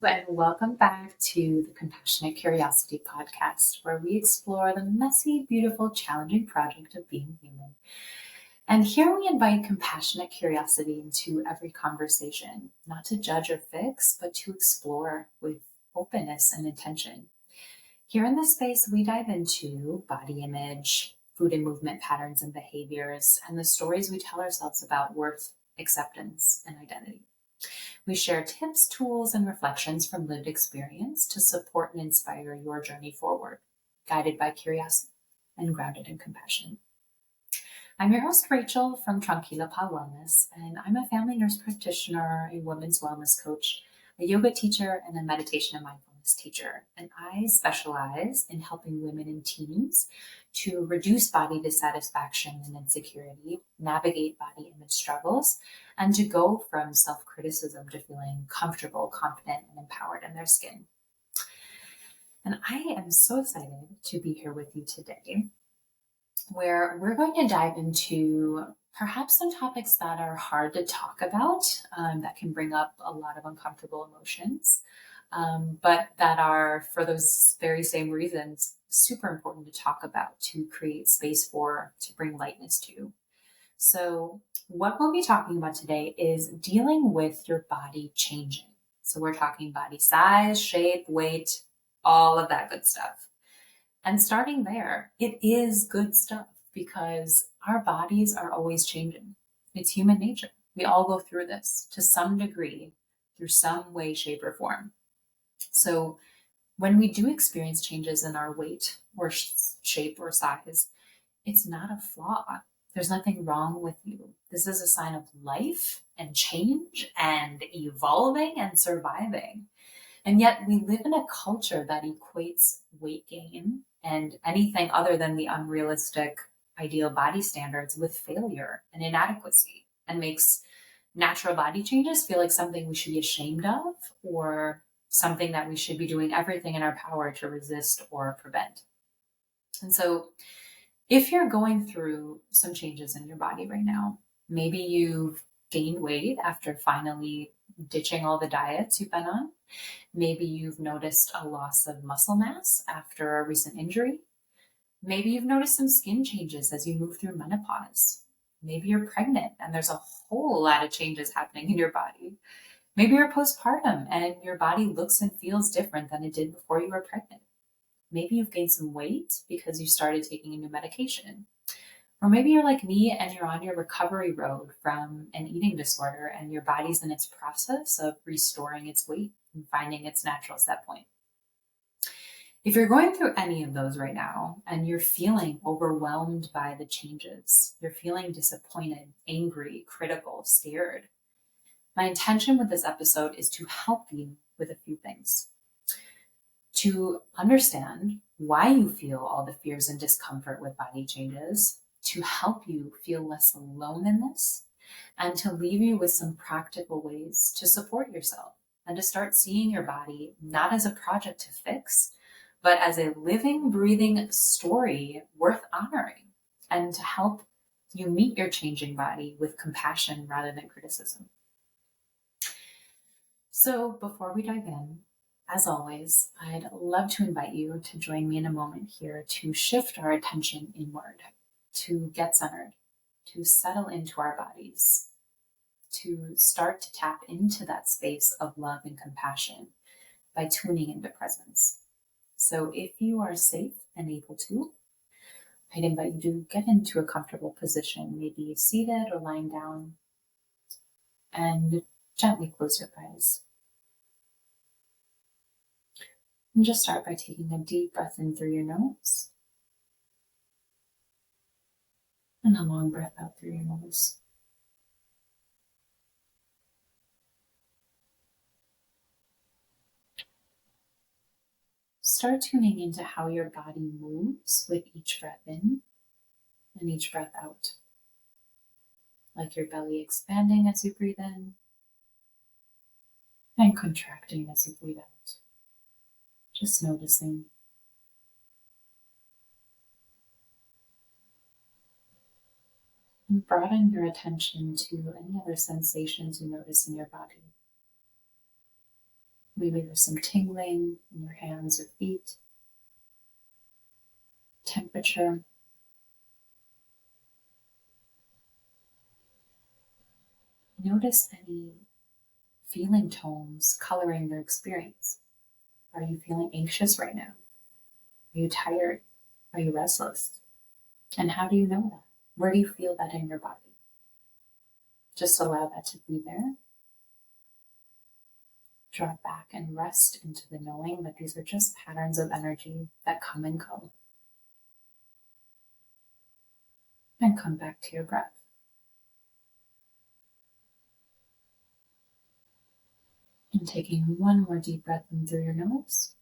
and welcome back to the Compassionate Curiosity podcast, where we explore the messy, beautiful, challenging project of being human. And here we invite compassionate curiosity into every conversation, not to judge or fix, but to explore with openness and intention. Here in this space, we dive into body image, food and movement patterns and behaviors, and the stories we tell ourselves about worth, acceptance, and identity. We share tips, tools, and reflections from lived experience to support and inspire your journey forward, guided by curiosity and grounded in compassion. I'm your host, Rachel from Tranquila Pa Wellness, and I'm a family nurse practitioner, a women's wellness coach, a yoga teacher, and a meditation and mindfulness teacher. And I specialize in helping women and teens to reduce body dissatisfaction and insecurity, navigate body image struggles, and to go from self-criticism to feeling comfortable, confident, and empowered in their skin. And I am so excited to be here with you today, where we're going to dive into perhaps some topics that are hard to talk about, that can bring up a lot of uncomfortable emotions, but that are, for those very same reasons, super important to talk about, to create space for, to bring lightness to. So what we'll be talking about today is dealing with your body changing. So we're talking body size, shape, weight, all of that good stuff. And starting there, it is good stuff because our bodies are always changing. It's human nature. We all go through this to some degree, through some way, shape, or form. So when we do experience changes in our weight or shape or size, it's not a flaw. There's nothing wrong with you. This is a sign of life and change and evolving and surviving. And yet we live in a culture that equates weight gain and anything other than the unrealistic ideal body standards with failure and inadequacy, and makes natural body changes feel like something we should be ashamed of or something that we should be doing everything in our power to resist or prevent. And so if you're going through some changes in your body right now, maybe you've gained weight after finally ditching all the diets you've been on. Maybe you've noticed a loss of muscle mass after a recent injury. Maybe you've noticed some skin changes as you move through menopause. Maybe you're pregnant and there's a whole lot of changes happening in your body. Maybe you're postpartum and your body looks and feels different than it did before you were pregnant. Maybe you've gained some weight because you started taking a new medication. Or maybe you're like me and you're on your recovery road from an eating disorder and your body's in its process of restoring its weight and finding its natural set point. If you're going through any of those right now and you're feeling overwhelmed by the changes, you're feeling disappointed, angry, critical, scared, my intention with this episode is to help you with a few things. To understand why you feel all the fears and discomfort with body changes, to help you feel less alone in this, and to leave you with some practical ways to support yourself and to start seeing your body not as a project to fix, but as a living, breathing story worth honoring, and to help you meet your changing body with compassion rather than criticism. So before we dive in, as always, I'd love to invite you to join me in a moment here to shift our attention inward, to get centered, to settle into our bodies, to start to tap into that space of love and compassion by tuning into presence. So if you are safe and able to, I'd invite you to get into a comfortable position, maybe seated or lying down, and gently close your eyes. And just start by taking a deep breath in through your nose and a long breath out through your nose. Start tuning into how your body moves with each breath in and each breath out. Like your belly expanding as you breathe in and contracting as you breathe out. Just noticing. And broaden your attention to any other sensations you notice in your body. Maybe there's some tingling in your hands or feet, temperature. Notice any feeling tones coloring your experience. Are you feeling anxious right now? Are you tired? Are you restless? And how do you know that? Where do you feel that in your body? Just allow that to be there. Draw back and rest into the knowing that these are just patterns of energy that come and go. And come back to your breath. And taking one more deep breath in through your nose.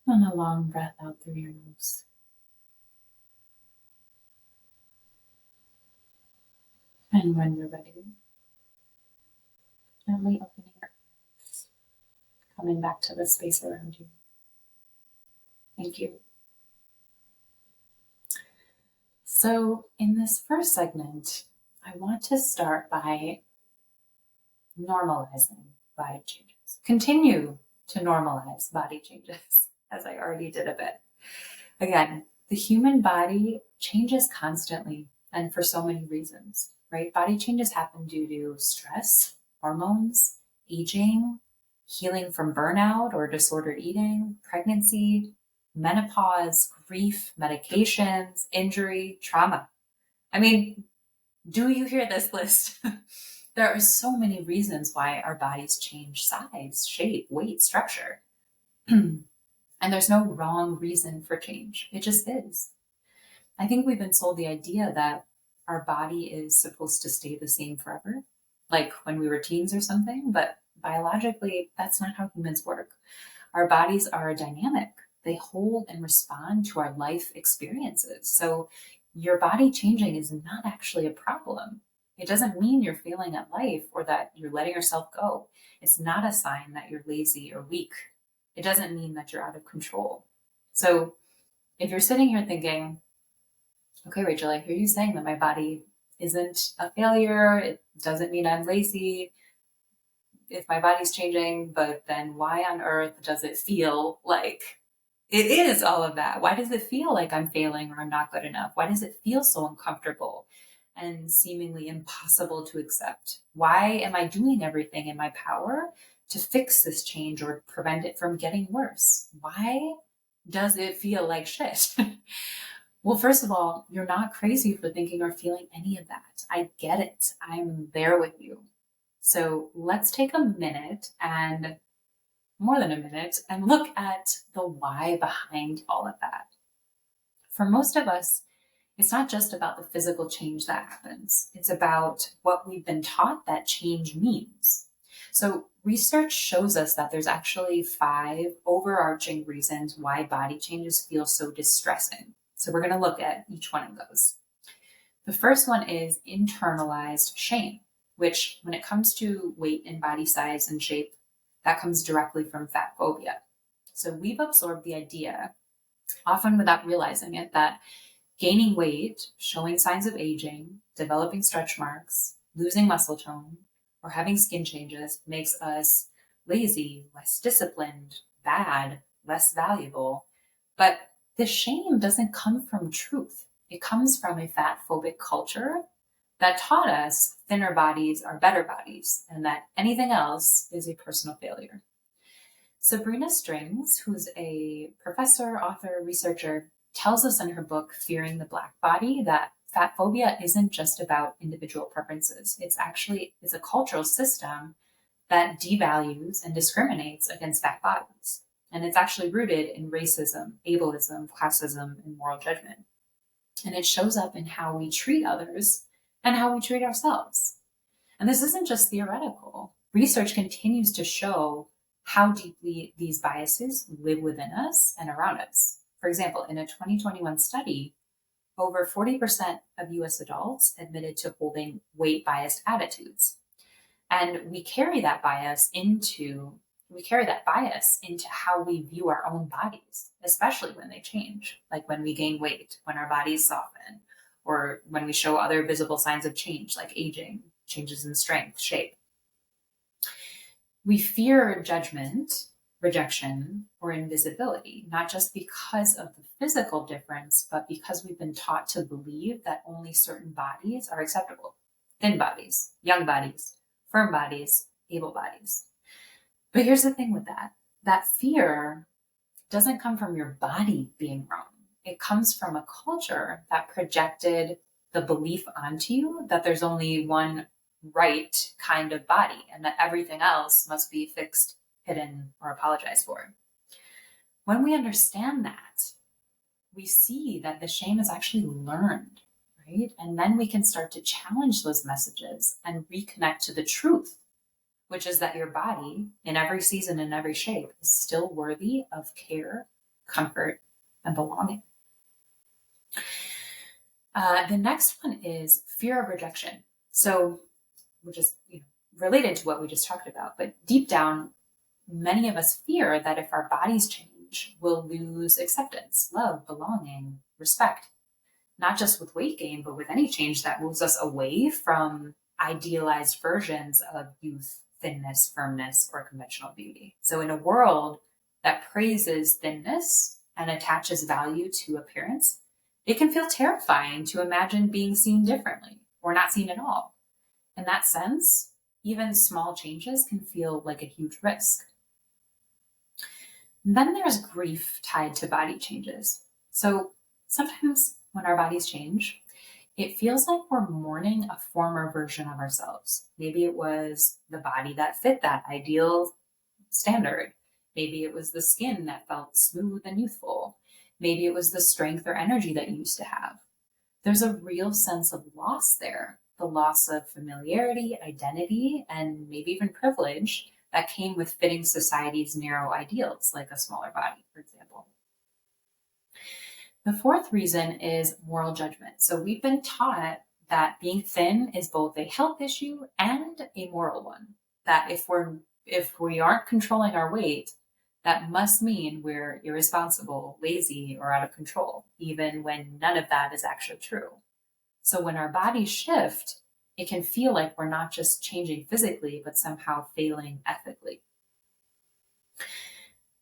And a long breath out through your nose. And when you're ready, gently opening your eyes, coming back to the space around you. Thank you. So in this first segment, I want to start by normalizing body changes. Continue to normalize body changes, as I already did a bit. Again, the human body changes constantly and for so many reasons, right? Body changes happen due to stress, hormones, aging, healing from burnout or disordered eating, pregnancy, menopause, grief, medications, injury, trauma. I mean, do you hear this list? There are so many reasons why our bodies change size, shape, weight, structure. And there's no wrong reason for change. It just is. I think we've been sold the idea that our body is supposed to stay the same forever, like when we were teens or something, but biologically, that's not how humans work. Our bodies are dynamic. They hold and respond to our life experiences. So your body changing is not actually a problem. It doesn't mean you're failing at life or that you're letting yourself go. It's not a sign that you're lazy or weak. It doesn't mean that you're out of control. So if you're sitting here thinking, okay, Rachel, I hear you saying that my body isn't a failure. It doesn't mean I'm lazy. If my body's changing, but then why on earth does it feel like it is all of that? Why does it feel like I'm failing or I'm not good enough? Why does it feel so uncomfortable and seemingly impossible to accept? Why am I doing everything in my power to fix this change or prevent it from getting worse? Why does it feel like shit? Well, first of all, you're not crazy for thinking or feeling any of that. I get it. I'm there with you. So let's take a minute and more than a minute and look at the why behind all of that. For most of us, it's not just about the physical change that happens. It's about what we've been taught that change means. So research shows us that there's actually 5 overarching reasons why body changes feel so distressing. So we're going to look at each one of those. The first one is internalized shame, which when it comes to weight and body size and shape, that comes directly from fatphobia. So we've absorbed the idea, often without realizing it, that gaining weight, showing signs of aging, developing stretch marks, losing muscle tone, or having skin changes makes us lazy, less disciplined, bad, less valuable. But the shame doesn't come from truth. It comes from a fat-phobic culture that taught us thinner bodies are better bodies and that anything else is a personal failure. Sabrina Strings, who's a professor, author, researcher, tells us in her book, Fearing the Black Body, that fat phobia isn't just about individual preferences. It's a cultural system that devalues and discriminates against fat bodies. And it's actually rooted in racism, ableism, classism, and moral judgment. And it shows up in how we treat others and how we treat ourselves. And this isn't just theoretical. Research continues to show how deeply these biases live within us and around us. For example, in a 2021 study, over 40% of US adults admitted to holding weight-biased attitudes. And we carry that bias into how we view our own bodies, especially when they change, like when we gain weight, when our bodies soften, or when we show other visible signs of change, like aging, changes in strength, shape. We fear judgment, rejection, or invisibility, not just because of the physical difference, but because we've been taught to believe that only certain bodies are acceptable. Thin bodies, young bodies, firm bodies, able bodies. But here's the thing with that fear doesn't come from your body being wrong. It comes from a culture that projected the belief onto you that there's only one right kind of body and that everything else must be fixed, hidden, or apologized for. When we understand that, we see that the shame is actually learned, right? And then we can start to challenge those messages and reconnect to the truth, which is that your body, in every season and every shape, is still worthy of care, comfort, and belonging. The next one is fear of rejection. So, which is related to what we just talked about, but deep down, many of us fear that if our bodies change, we'll lose acceptance, love, belonging, respect, not just with weight gain, but with any change that moves us away from idealized versions of youth, thinness, firmness, or conventional beauty. So in a world that praises thinness and attaches value to appearance, it can feel terrifying to imagine being seen differently or not seen at all. In that sense, even small changes can feel like a huge risk. And then there's grief tied to body changes. So sometimes when our bodies change, it feels like we're mourning a former version of ourselves. Maybe it was the body that fit that ideal standard. Maybe it was the skin that felt smooth and youthful. Maybe it was the strength or energy that you used to have. There's a real sense of loss there, the loss of familiarity, identity, and maybe even privilege that came with fitting society's narrow ideals, like a smaller body, for example. The fourth reason is moral judgment. So we've been taught that being thin is both a health issue and a moral one. That if we aren't controlling our weight, that must mean we're irresponsible, lazy, or out of control, even when none of that is actually true. So when our bodies shift, it can feel like we're not just changing physically, but somehow failing ethically.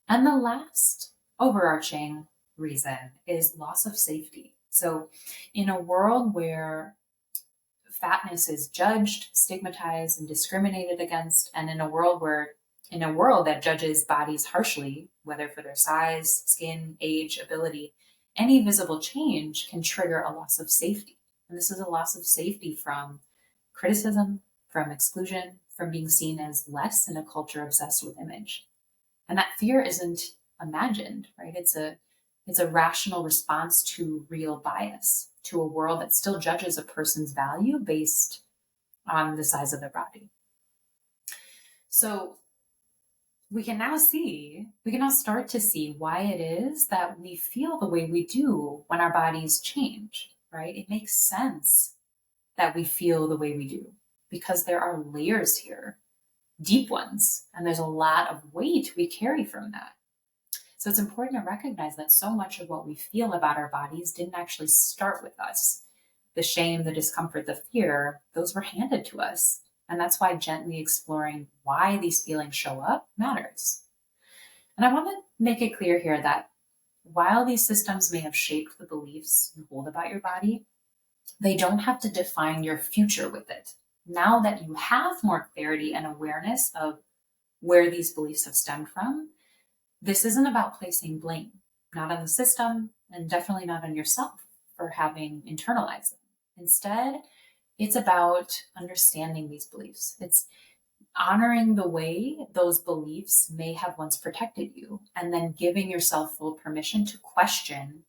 And the last overarching reason is loss of safety. So in a world where fatness is judged, stigmatized, and discriminated against, and in a world that judges bodies harshly, whether for their size, skin, age, ability, any visible change can trigger a loss of safety. And this is a loss of safety from criticism, from exclusion, from being seen as less in a culture obsessed with image. And that fear isn't imagined, right? It's a rational response to real bias, to a world that still judges a person's value based on the size of their body. So we can now start to see why it is that we feel the way we do when our bodies change, right? It makes sense that we feel the way we do because there are layers here, deep ones, and there's a lot of weight we carry from that. So it's important to recognize that so much of what we feel about our bodies didn't actually start with us. The shame, the discomfort, the fear, those were handed to us. And that's why gently exploring why these feelings show up matters. And I want to make it clear here that while these systems may have shaped the beliefs you hold about your body, they don't have to define your future with it. Now that you have more clarity and awareness of where these beliefs have stemmed from, this isn't about placing blame, not on the system, and definitely not on yourself for having internalized them. Instead, it's about understanding these beliefs. It's honoring the way those beliefs may have once protected you, and then giving yourself full permission to question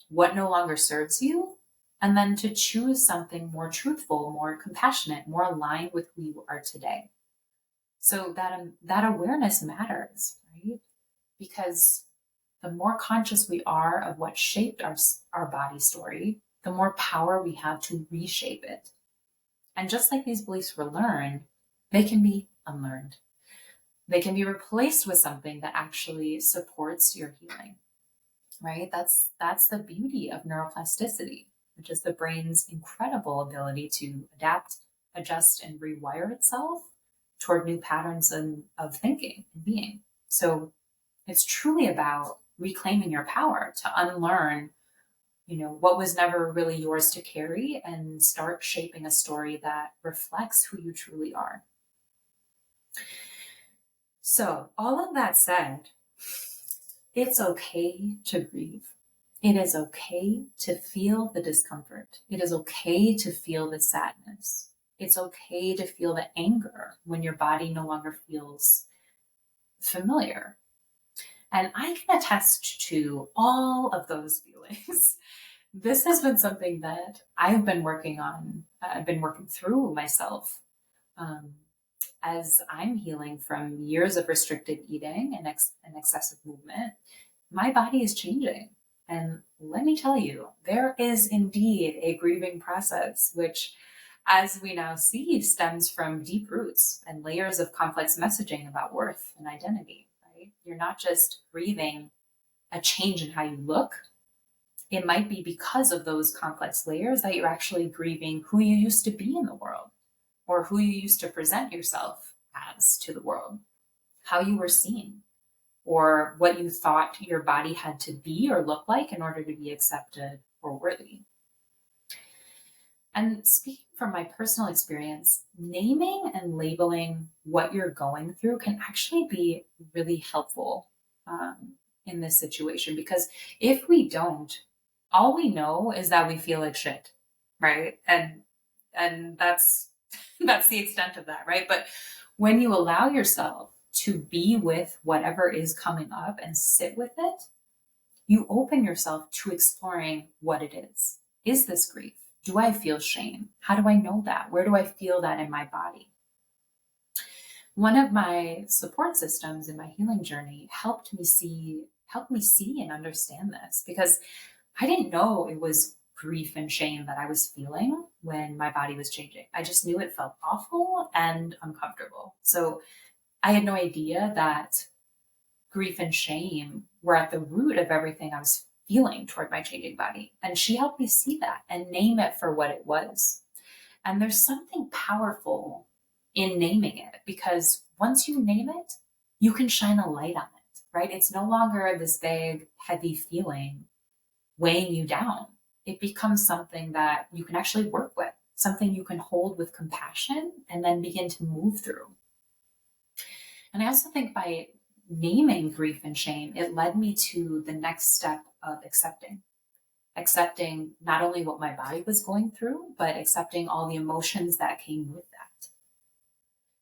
what no longer serves you, and then to choose something more truthful, more compassionate, more aligned with who you are today. So that awareness matters, right? Because the more conscious we are of what shaped our body story, the more power we have to reshape it. And just like these beliefs were learned, they can be unlearned. They can be replaced with something that actually supports your healing, right? That's the beauty of neuroplasticity, which is the brain's incredible ability to adapt, adjust, and rewire itself toward new patterns of thinking and being. So it's truly about reclaiming your power to unlearn, what was never really yours to carry and start shaping a story that reflects who you truly are. So, all of that said, it's okay to grieve. It is okay to feel the discomfort. It is okay to feel the sadness. It's okay to feel the anger when your body no longer feels familiar. And I can attest to all of those feelings. This has been something that I've been working on. I've been working through myself as I'm healing from years of restricted eating and excessive movement. My body is changing. And let me tell you, there is indeed a grieving process, which, as we now see, stems from deep roots and layers of complex messaging about worth and identity, right? You're not just grieving a change in how you look. It might be because of those complex layers that you're actually grieving who you used to be in the world or who you used to present yourself as to the world, how you were seen, or what you thought your body had to be or look like in order to be accepted or worthy. And speaking from my personal experience, naming and labeling what you're going through can actually be really helpful in this situation, because if we don't, all we know is that we feel like shit, right? And that's that's the extent of that, right? But when you allow yourself to be with whatever is coming up and sit with it, you open yourself to exploring what it is. Is this grief? Do I feel shame? How do I know that? Where do I feel that in my body? One of my support systems in my healing journey helped me see and understand this, because I didn't know it was grief and shame that I was feeling when my body was changing. I just knew it felt awful and uncomfortable. So I had no idea that grief and shame were at the root of everything I was feeling toward my changing body. And she helped me see that and name it for what it was. And there's something powerful in naming it, because once you name it, you can shine a light on it, right? It's no longer this vague, heavy feeling weighing you down. It becomes something that you can actually work with, something you can hold with compassion and then begin to move through. And I also think by naming grief and shame, it led me to the next step of accepting not only what my body was going through, but accepting all the emotions that came with that.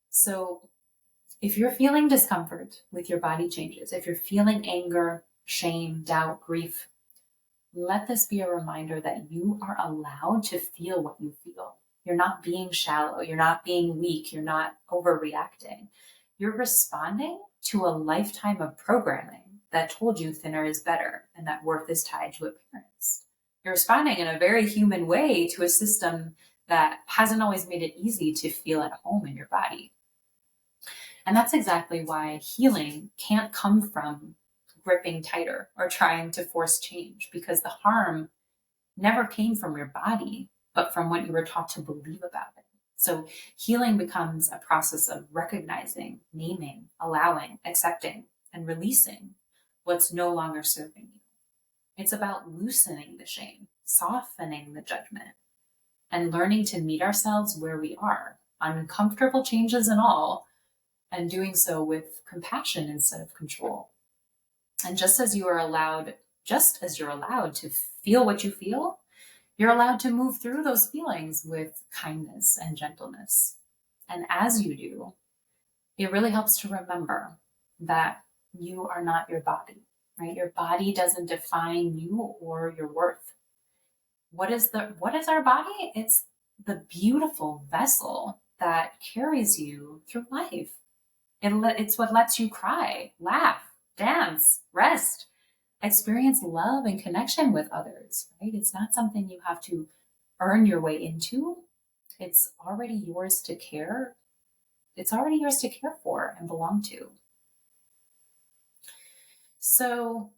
So if you're feeling discomfort with your body changes, if you're feeling anger, shame, doubt, grief, let this be a reminder that you are allowed to feel what you feel. You're not being shallow. You're not being weak. You're not overreacting. You're responding to a lifetime of programming that told you thinner is better and that worth is tied to appearance. You're responding in a very human way to a system that hasn't always made it easy to feel at home in your body. And that's exactly why healing can't come from gripping tighter or trying to force change, because the harm never came from your body, but from what you were taught to believe about it. So healing becomes a process of recognizing, naming, allowing, accepting, and releasing what's no longer serving you. It's about loosening the shame, softening the judgment, and learning to meet ourselves where we are, uncomfortable changes and all, and doing so with compassion instead of control. And just as you're allowed to feel what you feel, you're allowed to move through those feelings with kindness and gentleness. And as you do, it really helps to remember that you are not your body, right? Your body doesn't define you or your worth. What is our body? It's the beautiful vessel that carries you through life. It's what lets you cry, laugh, dance, rest, experience love and connection with others, right? It's not something you have to earn your way into. It's already yours to care. It's already yours to care for and belong to. So,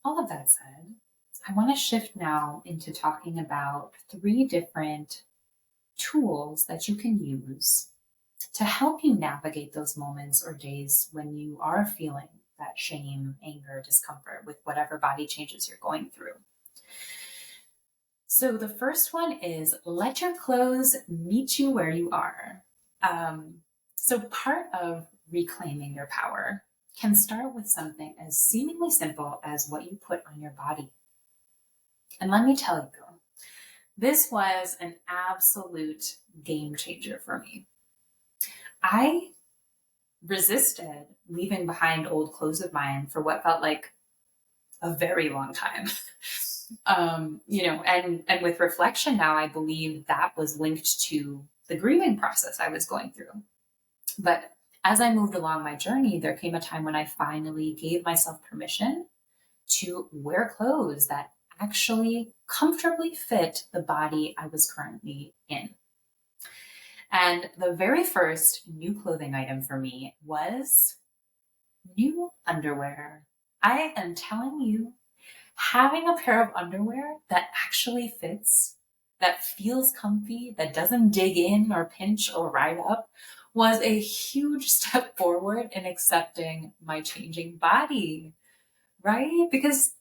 all of that said, I want to shift now into talking about 3 different tools that you can use to help you navigate those moments or days when you are feeling that shame, anger, discomfort with whatever body changes you're going through. So the first one is let your clothes meet you where you are. So part of reclaiming your power can start with something as seemingly simple as what you put on your body. And let me tell you, this was an absolute game changer for me. I resisted leaving behind old clothes of mine for what felt like a very long time. And with reflection now, I believe that was linked to the grieving process I was going through. But as I moved along my journey, there came a time when I finally gave myself permission to wear clothes that actually comfortably fit the body I was currently in. And the very first new clothing item for me was new underwear. I am telling you, having a pair of underwear that actually fits, that feels comfy, that doesn't dig in or pinch or ride up, was a huge step forward in accepting my changing body, right? Because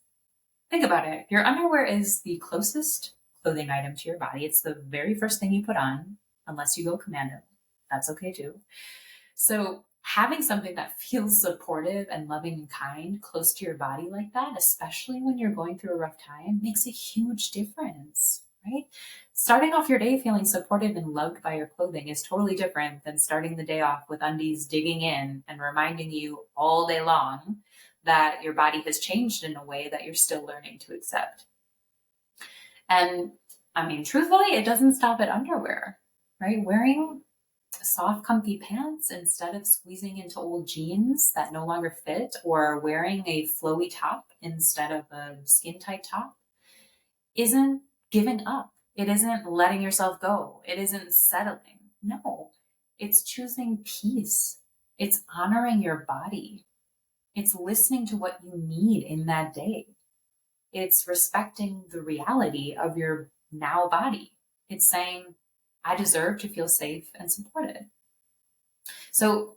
think about it. Your underwear is the closest clothing item to your body. It's the very first thing you put on, unless you go commando. That's okay too. So having something that feels supportive and loving and kind close to your body like that, especially when you're going through a rough time, makes a huge difference, right? Starting off your day feeling supported and loved by your clothing is totally different than starting the day off with undies digging in and reminding you all day long that your body has changed in a way that you're still learning to accept. And I mean, truthfully, it doesn't stop at underwear, right? Wearing soft, comfy pants instead of squeezing into old jeans that no longer fit, or wearing a flowy top instead of a skin tight top isn't giving up. It isn't letting yourself go. It isn't settling. No, it's choosing peace. It's honoring your body. It's listening to what you need in that day. It's respecting the reality of your now body. It's saying, I deserve to feel safe and supported. So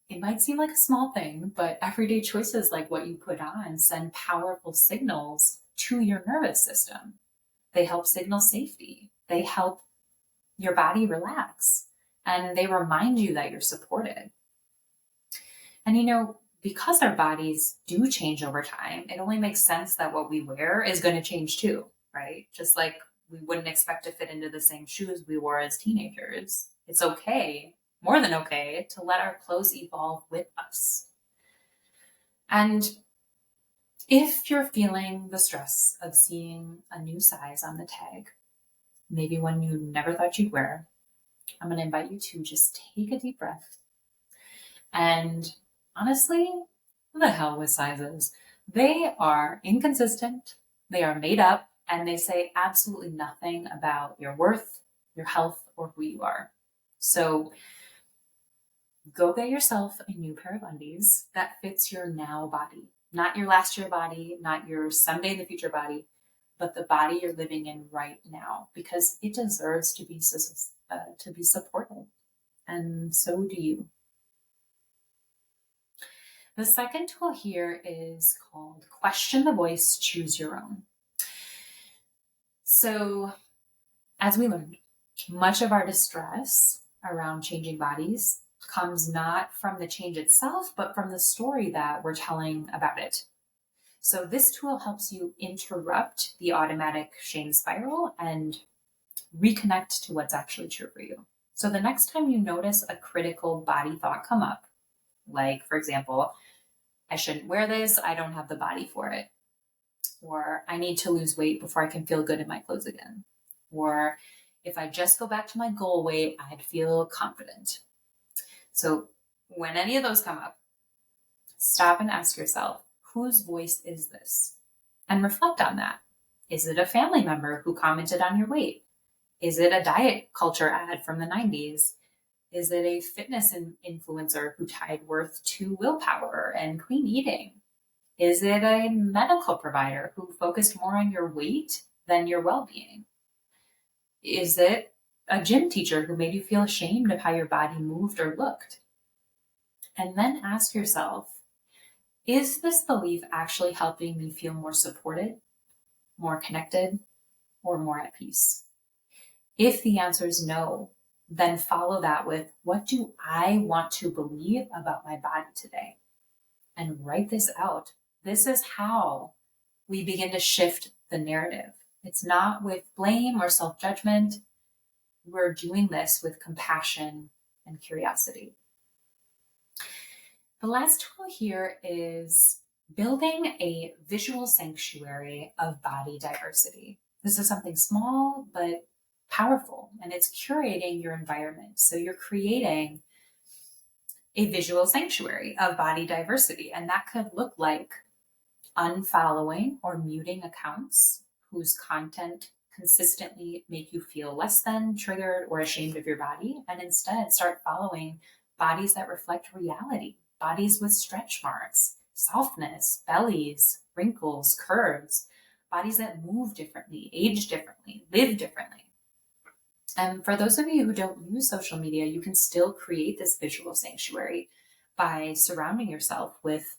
it might seem like a small thing, but everyday choices like what you put on send powerful signals to your nervous system. They help signal safety. They help your body relax. And they remind you that you're supported. And because our bodies do change over time, it only makes sense that what we wear is going to change too, right? Just like we wouldn't expect to fit into the same shoes we wore as teenagers. It's okay, more than okay, to let our clothes evolve with us. And if you're feeling the stress of seeing a new size on the tag, maybe one you never thought you'd wear, I'm going to invite you to just take a deep breath. And honestly, who the hell with sizes? They are inconsistent, they are made up, and they say absolutely nothing about your worth, your health, or who you are. So go get yourself a new pair of undies that fits your now body, not your last year body, not your someday in the future body, but the body you're living in right now, because it deserves to be supported, and so do you. The second tool here is called Question the Voice, Choose Your Own. So, as we learned, much of our distress around changing bodies comes not from the change itself, but from the story that we're telling about it. So this tool helps you interrupt the automatic shame spiral and reconnect to what's actually true for you. So the next time you notice a critical body thought come up, like, for example, I shouldn't wear this, I don't have the body for it, or I need to lose weight before I can feel good in my clothes again, or if I just go back to my goal weight, I'd feel confident. So when any of those come up, stop and ask yourself, whose voice is this? And reflect on that. Is it a family member who commented on your weight? Is it a diet culture ad from the 90s? Is it a fitness influencer who tied worth to willpower and clean eating? Is it a medical provider who focused more on your weight than your well-being? Is it a gym teacher who made you feel ashamed of how your body moved or looked. And then ask yourself, is this belief actually helping me feel more supported, more connected, or more at peace? If the answer is no, then follow that with, what do I want to believe about my body today? And write this out. This is how we begin to shift the narrative. It's not with blame or self-judgment. We're doing this with compassion and curiosity. The last tool here is building a visual sanctuary of body diversity. This is something small but powerful, and it's curating your environment. So you're creating a visual sanctuary of body diversity, and that could look like unfollowing or muting accounts whose content consistently make you feel less than, triggered, or ashamed of your body, and instead start following bodies that reflect reality, bodies with stretch marks, softness, bellies, wrinkles, curves, bodies that move differently, age differently, live differently. And for those of you who don't use social media, you can still create this visual sanctuary by surrounding yourself with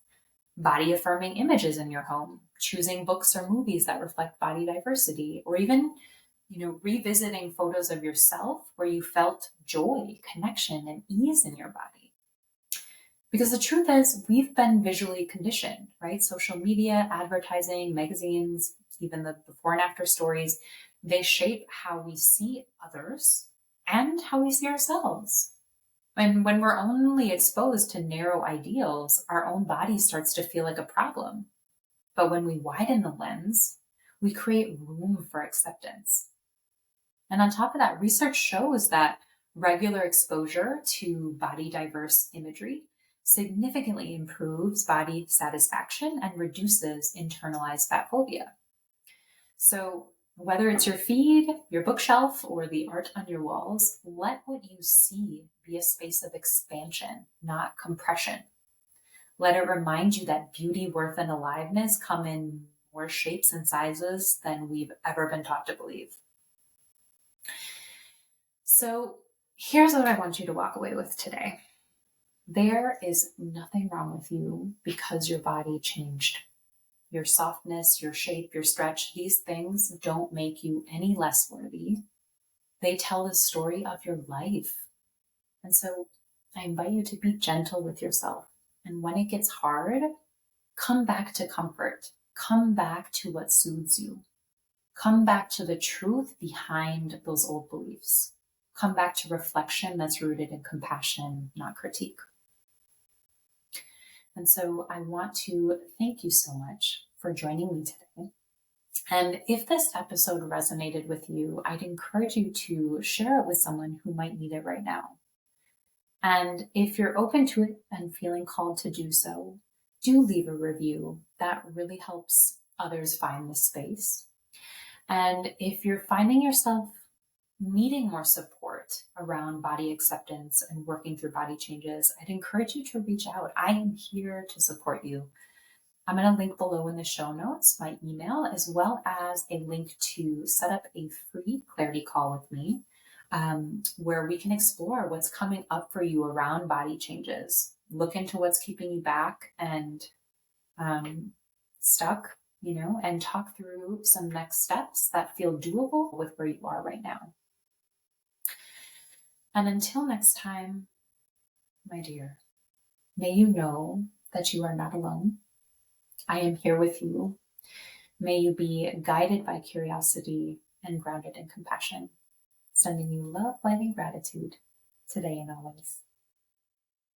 body affirming images in your home, choosing books or movies that reflect body diversity, or even, revisiting photos of yourself where you felt joy, connection, and ease in your body. Because the truth is, we've been visually conditioned, right? Social media, advertising, magazines, even the before and after stories, they shape how we see others and how we see ourselves. And when we're only exposed to narrow ideals, our own body starts to feel like a problem. But when we widen the lens, we create room for acceptance. And on top of that, research shows that regular exposure to body diverse imagery significantly improves body satisfaction and reduces internalized fatphobia. So whether it's your feed, your bookshelf, or the art on your walls, let what you see be a space of expansion, not compression. Let it remind you that beauty, worth, and aliveness come in more shapes and sizes than we've ever been taught to believe. So here's what I want you to walk away with today. There is nothing wrong with you because your body changed. Your softness, your shape, your stretch, these things don't make you any less worthy. They tell the story of your life. And so I invite you to be gentle with yourself. And when it gets hard, come back to comfort. Come back to what soothes you. Come back to the truth behind those old beliefs. Come back to reflection that's rooted in compassion, not critique. And so I want to thank you so much for joining me today. And if this episode resonated with you, I'd encourage you to share it with someone who might need it right now. And if you're open to it and feeling called to do so, do leave a review. That really helps others find the space. And if you're finding yourself needing more support around body acceptance and working through body changes, I'd encourage you to reach out. I am here to support you. I'm going to link below in the show notes my email, as well as a link to set up a free clarity call with me, where we can explore what's coming up for you around body changes. Look into what's keeping you back and stuck, and talk through some next steps that feel doable with where you are right now. And until next time, my dear, may you know that you are not alone. I am here with you. May you be guided by curiosity and grounded in compassion. Sending you love, light, and gratitude today and always.